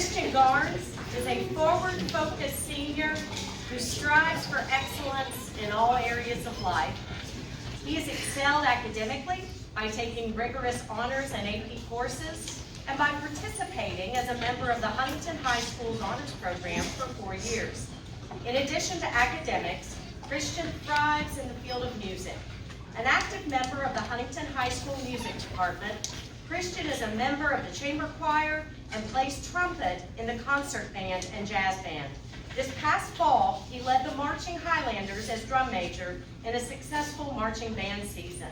Christian Garnes is a forward-focused senior who strives for excellence in all areas of life. He has excelled academically by taking rigorous honors and AP courses and by participating as a member of the Huntington High School's honors program for 4 years. In addition to academics, Christian thrives in the field of music. An active member of the Huntington High School Music Department, Christian is a member of the chamber choir and plays trumpet in the concert band and jazz band. This past fall, he led the Marching Highlanders as drum major in a successful marching band season.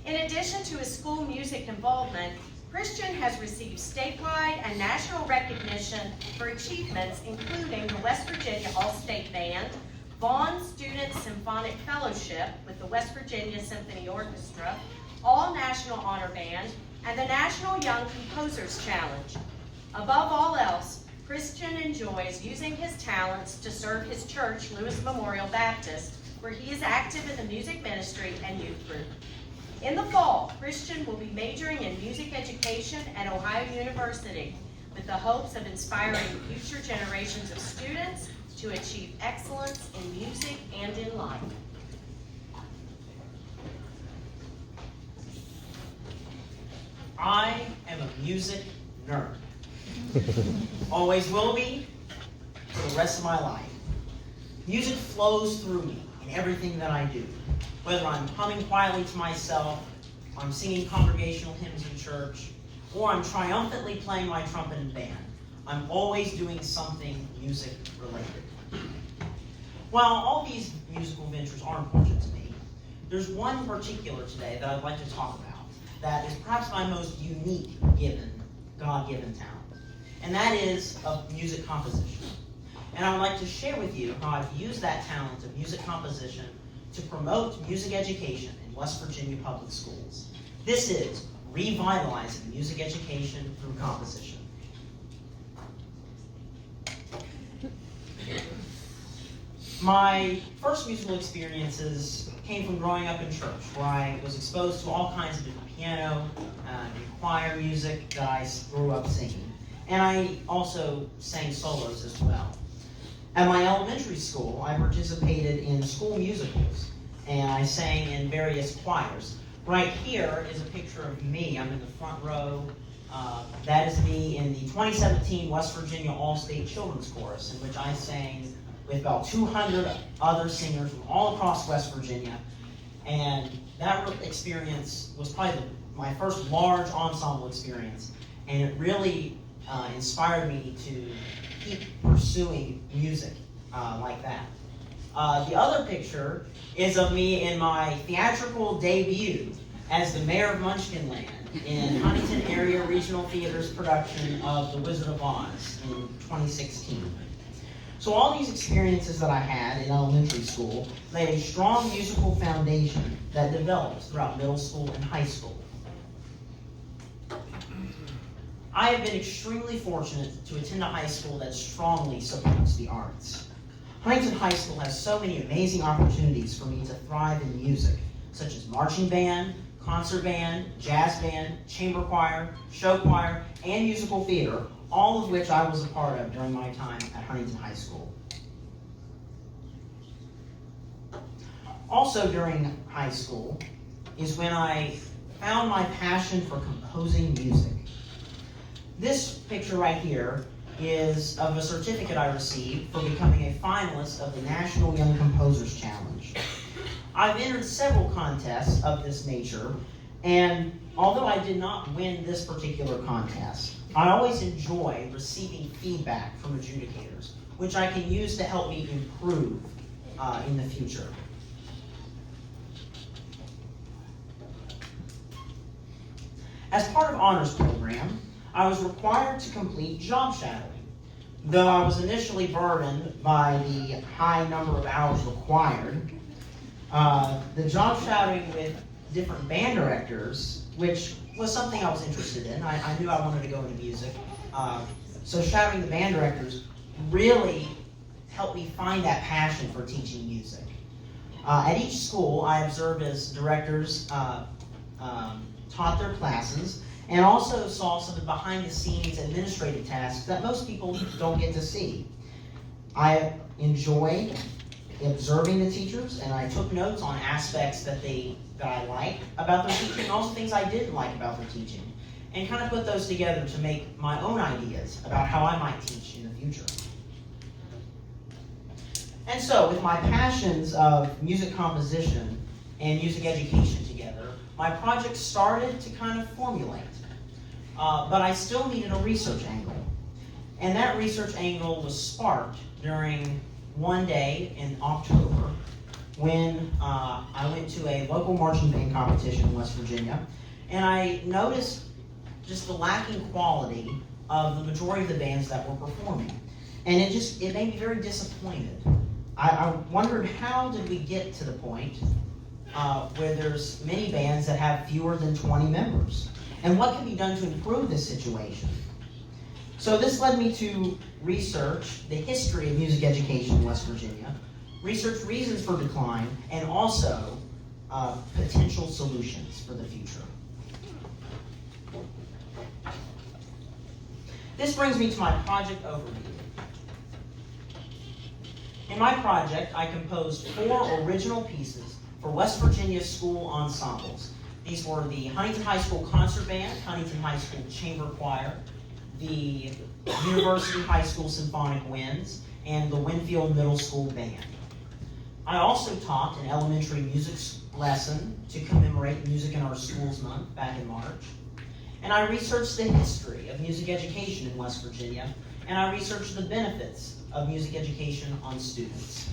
In addition to his school music involvement, Christian has received statewide and national recognition for achievements including the West Virginia All-State Band, Vaughn Student Symphonic Fellowship with the West Virginia Symphony Orchestra, All-National Honor Band, and the National Young Composers Challenge. Above all else, Christian enjoys using his talents to serve his church, Lewis Memorial Baptist, where he is active in the music ministry and youth group. In the fall, Christian will be majoring in music education at Ohio University with the hopes of inspiring future generations of students to achieve excellence in music and in life. I am a music nerd. Always will be for the rest of my life. Music flows through me in everything that I do. Whether I'm humming quietly to myself, I'm singing congregational hymns in church, or I'm triumphantly playing my trumpet in band, I'm always doing something music related. While all these musical ventures are important to me, there's one in particular today that I'd like to talk about that is perhaps my most unique God-given talent, and that is of music composition. And I would like to share with you how I've used that talent of music composition to promote music education in West Virginia public schools. This is revitalizing music education through composition. My first musical experiences came from growing up in church, where I was exposed to all kinds of different piano and choir music that I grew up singing. And I also sang solos as well. At my elementary school, I participated in school musicals, and I sang in various choirs. Right here is a picture of me. I'm in the front row. That is me in the 2017 West Virginia All-State Children's Chorus, in which I sang with about 200 other singers from all across West Virginia. And that experience was probably my first large ensemble experience, and it really inspired me to keep pursuing music like that. The other picture is of me in my theatrical debut as the mayor of Munchkinland in Huntington Area Regional Theater's production of The Wizard of Oz in 2016. So all these experiences that I had in elementary school laid a strong musical foundation that developed throughout middle school and high school. I have been extremely fortunate to attend a high school that strongly supports the arts. Huntington High School has so many amazing opportunities for me to thrive in music, such as marching band, concert band, jazz band, chamber choir, show choir, and musical theater, all of which I was a part of during my time at Huntington High School. Also during high school is when I found my passion for composing music. This picture right here is of a certificate I received for becoming a finalist of the National Young Composers Challenge. I've entered several contests of this nature, and although I did not win this particular contest, I always enjoy receiving feedback from adjudicators, which I can use to help me improve in the future. As part of honors program, I was required to complete job shadowing. Though I was initially burdened by the high number of hours required, the job shadowing with different band directors, which was something I was interested in. I knew I wanted to go into music. So shadowing the band directors really helped me find that passion for teaching music. At each school, I observed as directors taught their classes, and also saw some of the behind-the-scenes administrative tasks that most people don't get to see. I enjoyed observing the teachers, and I took notes on aspects that I liked about their teaching, and also things I didn't like about their teaching, and kind of put those together to make my own ideas about how I might teach in the future. And so, with my passions of music composition and music education together, my project started to kind of formulate. But I still needed a research angle. And that research angle was sparked during one day in October when I went to a local marching band competition in West Virginia, and I noticed just the lacking quality of the majority of the bands that were performing. And it made me very disappointed. I wondered, how did we get to the point where there's many bands that have fewer than 20 members? And what can be done to improve this situation? So this led me to research the history of music education in West Virginia, research reasons for decline, and also potential solutions for the future. This brings me to my project overview. In my project, I composed 4 original pieces for West Virginia school ensembles. These were the Huntington High School Concert Band, Huntington High School Chamber Choir, the University High School Symphonic Winds, and the Winfield Middle School Band. I also taught an elementary music lesson to commemorate Music in Our Schools Month back in March. And I researched the history of music education in West Virginia, and I researched the benefits of music education on students.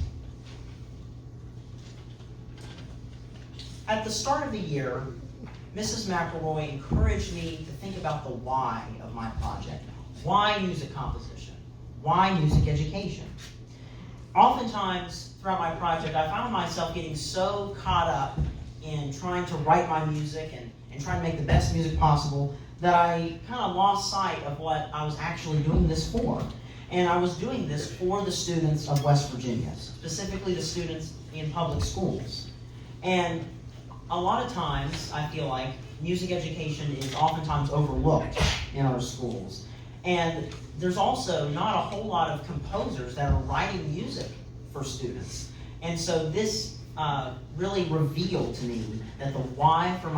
At the start of the year, Mrs. McElroy encouraged me to think about the why of my project. Why music composition? Why music education? Oftentimes throughout my project, I found myself getting so caught up in trying to write my music and trying to make the best music possible that I kind of lost sight of what I was actually doing this for. And I was doing this for the students of West Virginia, specifically the students in public schools. And a lot of times, I feel like music education is oftentimes overlooked in our schools. And there's also not a whole lot of composers that are writing music for students. And so this really revealed to me that the why for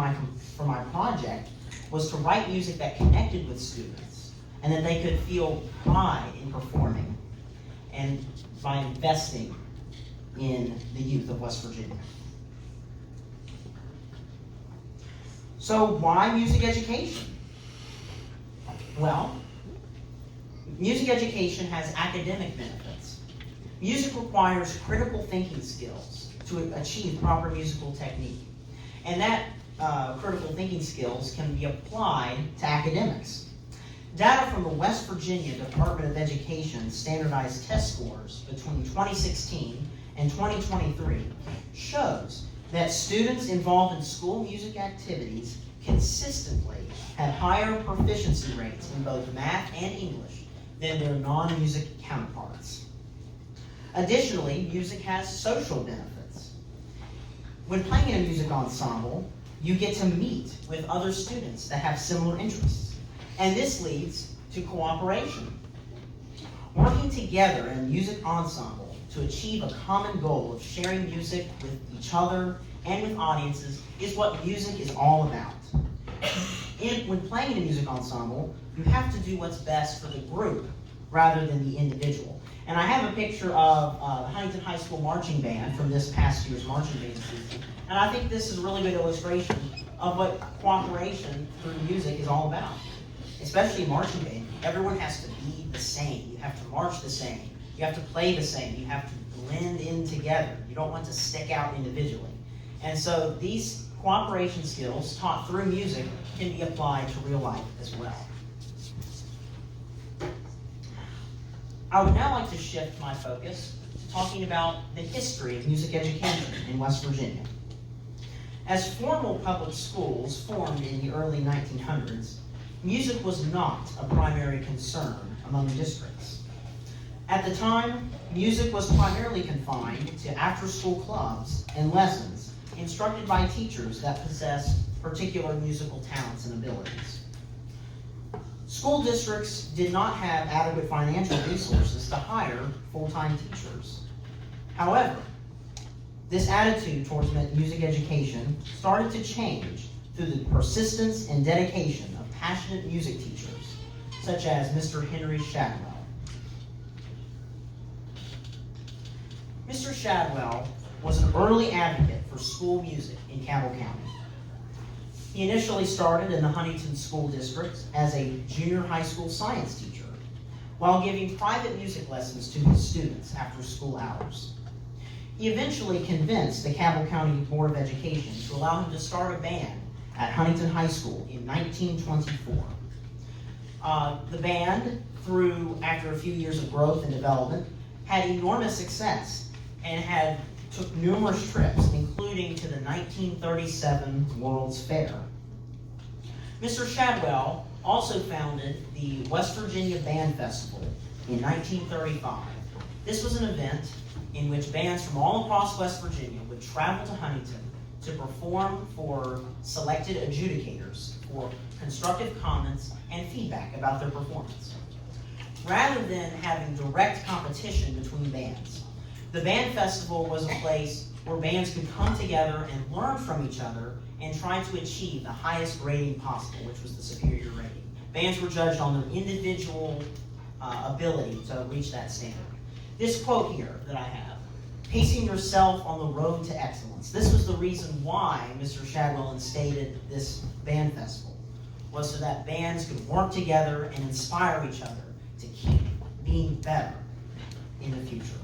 my project was to write music that connected with students and that they could feel pride in performing and by investing in the youth of West Virginia. So why music education? Well, music education has academic benefits. Music requires critical thinking skills to achieve proper musical technique. And that critical thinking skills can be applied to academics. Data from the West Virginia Department of Education standardized test scores between 2016 and 2023 shows that students involved in school music activities consistently had higher proficiency rates in both math and English than their non-music counterparts. Additionally, music has social benefits. When playing in a music ensemble, you get to meet with other students that have similar interests, and this leads to cooperation. Working together in a music ensemble to achieve a common goal of sharing music with each other and with audiences is what music is all about. When playing in a music ensemble, you have to do what's best for the group rather than the individual. And I have a picture of the Huntington High School Marching Band from this past year's marching band season. And I think this is a really good illustration of what cooperation through music is all about. Especially marching band, everyone has to be the same. You have to march the same. You have to play the same. You have to blend in together. You don't want to stick out individually. And so these cooperation skills taught through music can be applied to real life as well. I would now like to shift my focus to talking about the history of music education in West Virginia. As formal public schools formed in the early 1900s, music was not a primary concern among districts. At the time, music was primarily confined to after-school clubs and lessons instructed by teachers that possessed particular musical talents and abilities. School districts did not have adequate financial resources to hire full-time teachers. However, this attitude towards music education started to change through the persistence and dedication of passionate music teachers, such as Mr. Henry Shadwell. Mr. Shadwell was an early advocate for school music in Cabell County. He initially started in the Huntington School District as a junior high school science teacher, while giving private music lessons to his students after school hours. He eventually convinced the Cabell County Board of Education to allow him to start a band at Huntington High School in 1924. The band, after a few years of growth and development, had enormous success and took numerous trips, including to the 1937 World's Fair. Mr. Shadwell also founded the West Virginia Band Festival in 1935. This was an event in which bands from all across West Virginia would travel to Huntington to perform for selected adjudicators for constructive comments and feedback about their performance. Rather than having direct competition between bands, the band festival was a place where bands could come together and learn from each other and try to achieve the highest rating possible, which was the superior rating. Bands were judged on their individual ability to reach that standard. This quote here that I have, "Pacing yourself on the road to excellence." This was the reason why Mr. Shadwell instated this band festival, was so that bands could work together and inspire each other to keep being better in the future.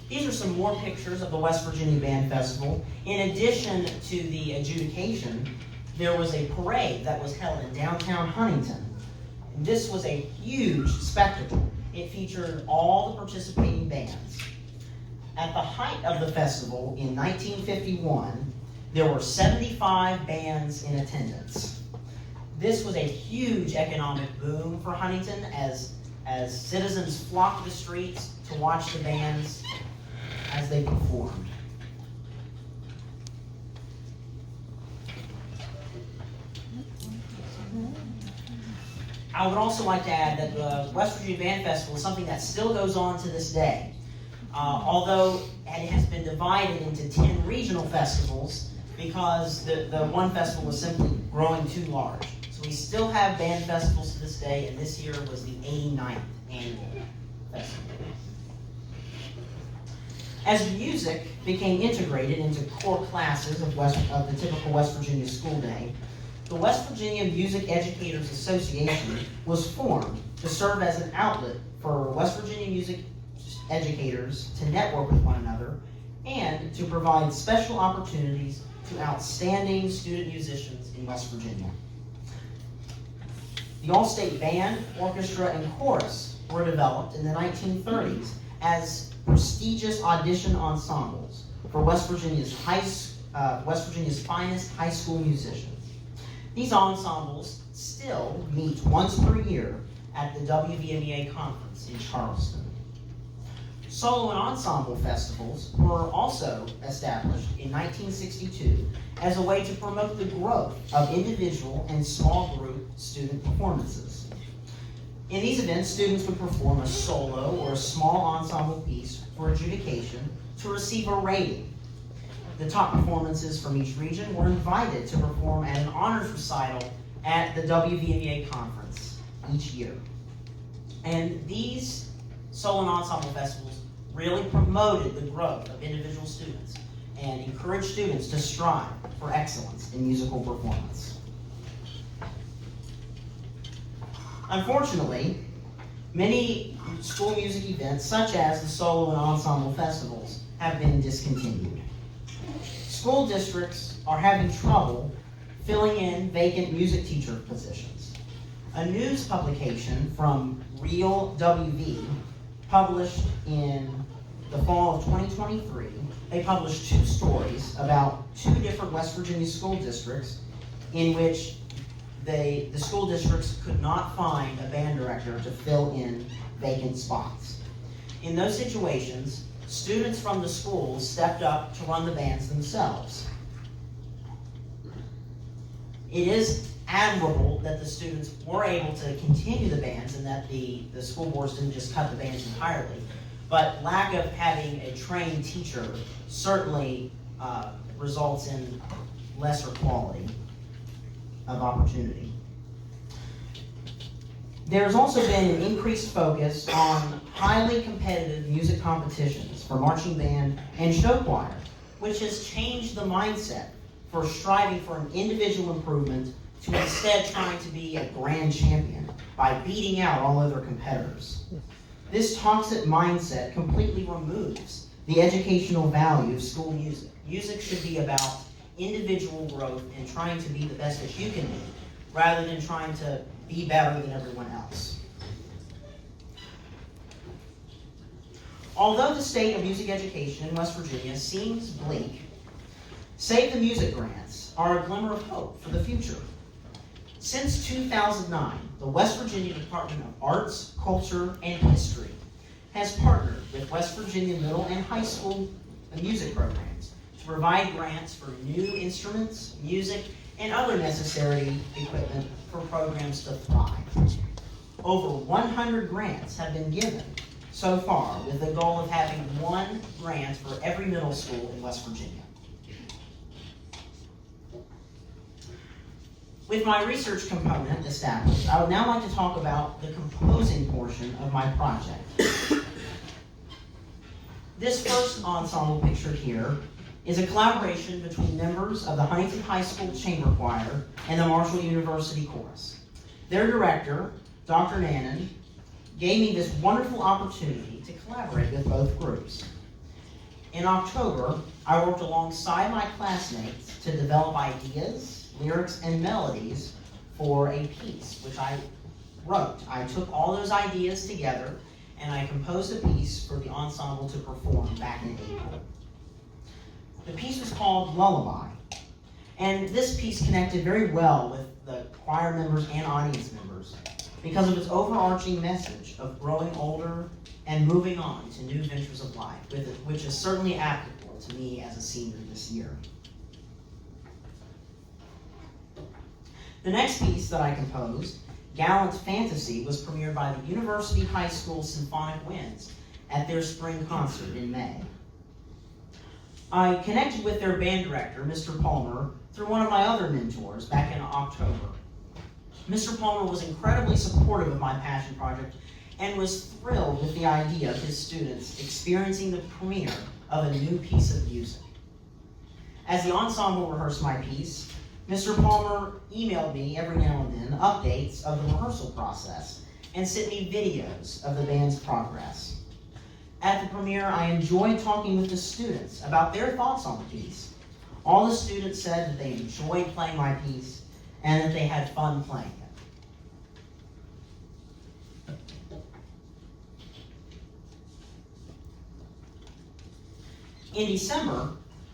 These are some more pictures of the West Virginia Band Festival. In addition to the adjudication, there was a parade that was held in downtown Huntington. And this was a huge spectacle. It featured all the participating bands. At the height of the festival in 1951, there were 75 bands in attendance. This was a huge economic boom for Huntington as citizens flocked to the streets to watch the bands as they performed. I would also like to add that the West Virginia Band Festival is something that still goes on to this day. Although it has been divided into 10 regional festivals because the one festival was simply growing too large. So we still have band festivals to this day, and this year was the 89th annual festival. As music became integrated into core classes of the typical West Virginia school day, the West Virginia Music Educators Association was formed to serve as an outlet for West Virginia music educators to network with one another and to provide special opportunities to outstanding student musicians in West Virginia. The All-State Band, Orchestra, and Chorus were developed in the 1930s as prestigious audition ensembles for West Virginia's finest high school musicians. These ensembles still meet once per year at the WVMEA conference in Charleston. Solo and ensemble festivals were also established in 1962 as a way to promote the growth of individual and small group student performances. In these events, students would perform a solo or a small ensemble piece for adjudication to receive a rating. The top performances from each region were invited to perform at an honors recital at the WVMEA conference each year. And these solo and ensemble festivals really promoted the growth of individual students and encouraged students to strive for excellence in musical performance. Unfortunately, many school music events, such as the solo and ensemble festivals, have been discontinued. School districts are having trouble filling in vacant music teacher positions. A news publication from Real WV published in the fall of 2023, they published 2 stories about 2 different West Virginia school districts in which the school districts could not find a band director to fill in vacant spots. In those situations, students from the schools stepped up to run the bands themselves. It is admirable that the students were able to continue the bands and that the school boards didn't just cut the bands entirely. But lack of having a trained teacher certainly results in lesser quality of opportunity. There's also been an increased focus on highly competitive music competitions for marching band and show choir, which has changed the mindset for striving for an individual improvement to instead trying to be a grand champion by beating out all other competitors. This toxic mindset completely removes the educational value of school music. Music should be about individual growth and trying to be the best that you can be, rather than trying to be better than everyone else. Although the state of music education in West Virginia seems bleak, Save the Music grants are a glimmer of hope for the future. Since 2009, the West Virginia Department of Arts, Culture, and History has partnered with West Virginia middle and high school music programs to provide grants for new instruments, music, and other necessary equipment for programs to thrive. Over 100 grants have been given so far, with the goal of having one grant for every middle school in West Virginia. With my research component established, I would now like to talk about the composing portion of my project. This first ensemble pictured here is a collaboration between members of the Huntington High School Chamber Choir and the Marshall University Chorus. Their director, Dr. Nannon, gave me this wonderful opportunity to collaborate with both groups. In October, I worked alongside my classmates to develop ideas, lyrics, and melodies for a piece, which I wrote. I took all those ideas together and I composed a piece for the ensemble to perform back in April. The piece was called Lullaby, and this piece connected very well with the choir members and audience members because of its overarching message of growing older and moving on to new ventures of life, which is certainly applicable to me as a senior this year. The next piece that I composed, Gallant Fantasy, was premiered by the University High School Symphonic Winds at their spring concert in May. I connected with their band director, Mr. Palmer, through one of my other mentors back in October. Mr. Palmer was incredibly supportive of my passion project and was thrilled with the idea of his students experiencing the premiere of a new piece of music. As the ensemble rehearsed my piece, Mr. Palmer emailed me every now and then updates of the rehearsal process and sent me videos of the band's progress. At the premiere, I enjoyed talking with the students about their thoughts on the piece. All the students said that they enjoyed playing my piece and that they had fun playing it. In December,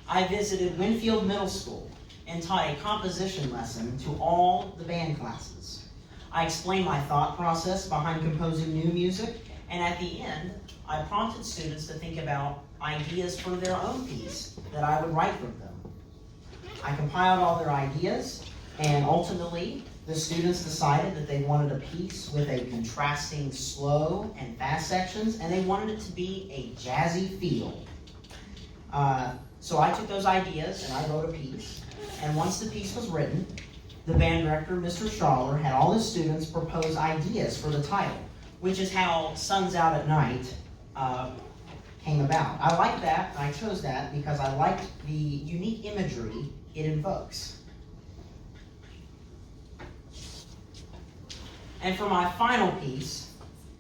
I visited Winfield Middle School and taught a composition lesson to all the band classes. I explained my thought process behind composing new music, and at the end, I prompted students to think about ideas for their own piece that I would write with them. I compiled all their ideas, and ultimately, the students decided that they wanted a piece with a contrasting slow and fast sections, and they wanted it to be a jazzy feel. So I took those ideas and I wrote a piece. And once the piece was written, the band director, Mr. Schaller, had all his students propose ideas for the title, which is how Suns Out at Night came about. I liked that, and I chose that because I liked the unique imagery it invokes. And for my final piece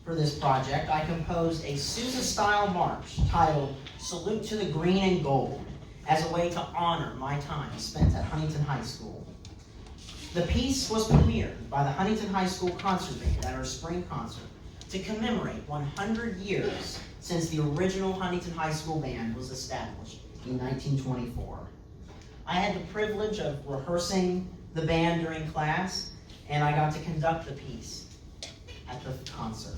for this project, I composed a Sousa-style march titled Salute to the Green and Gold, as a way to honor my time spent at Huntington High School. The piece was premiered by the Huntington High School Concert Band at our spring concert to commemorate 100 years since the original Huntington High School Band was established in 1924. I had the privilege of rehearsing the band during class, and I got to conduct the piece at the concert.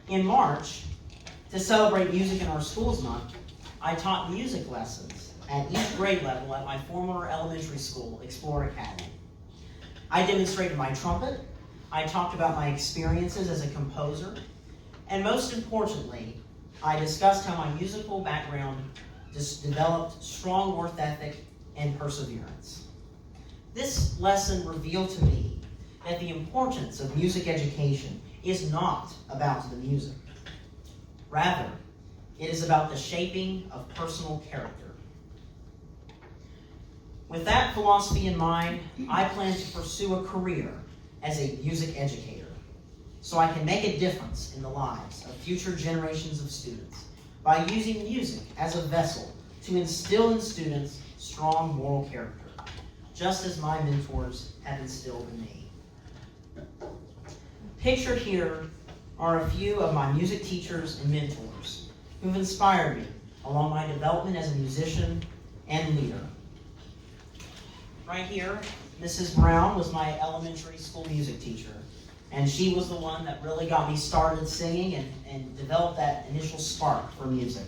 In March, To celebrate Music in Our Schools Month, I taught music lessons at each grade level at my former elementary school, Explorer Academy. I demonstrated my trumpet, I talked about my experiences as a composer, and most importantly, I discussed how my musical background developed strong work ethic and perseverance. This lesson revealed to me that the importance of music education is not about the music. Rather, it is about the shaping of personal character. With that philosophy in mind, I plan to pursue a career as a music educator, so I can make a difference in the lives of future generations of students by using music as a vessel to instill in students strong moral character, just as my mentors have instilled in me. Pictured here are a few of my music teachers and mentors who've inspired me along my development as a musician and leader. Right here, Mrs. Brown was my elementary school music teacher, and she was the one that really got me started singing and developed that initial spark for music.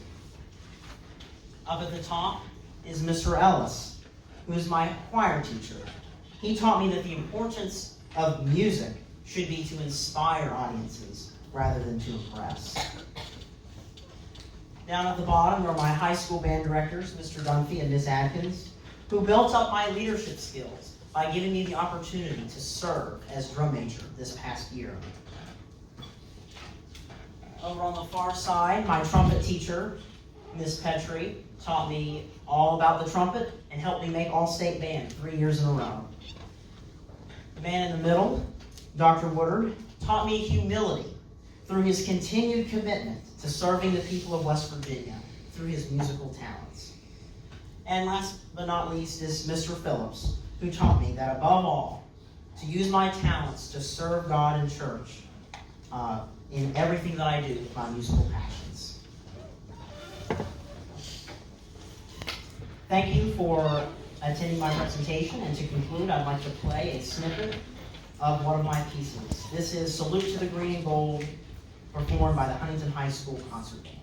Up at the top is Mr. Ellis, who is my choir teacher. He taught me that the importance of music should be to inspire audiences rather than to impress. Down at the bottom are my high school band directors, Mr. Dunphy and Ms. Adkins, who built up my leadership skills by giving me the opportunity to serve as drum major this past year. Over on the far side, my trumpet teacher, Ms. Petrie, taught me all about the trumpet and helped me make All-State Band 3 years in a row. The man in the middle, Dr. Woodard, taught me humility through his continued commitment to serving the people of West Virginia through his musical talents. And last but not least is Mr. Phillips, who taught me that above all, to use my talents to serve God and church in everything that I do with my musical passions. Thank you for attending my presentation, and to conclude, I'd like to play a snippet of one of my pieces. This is Salute to the Green and Gold, performed by the Huntington High School Concert Band.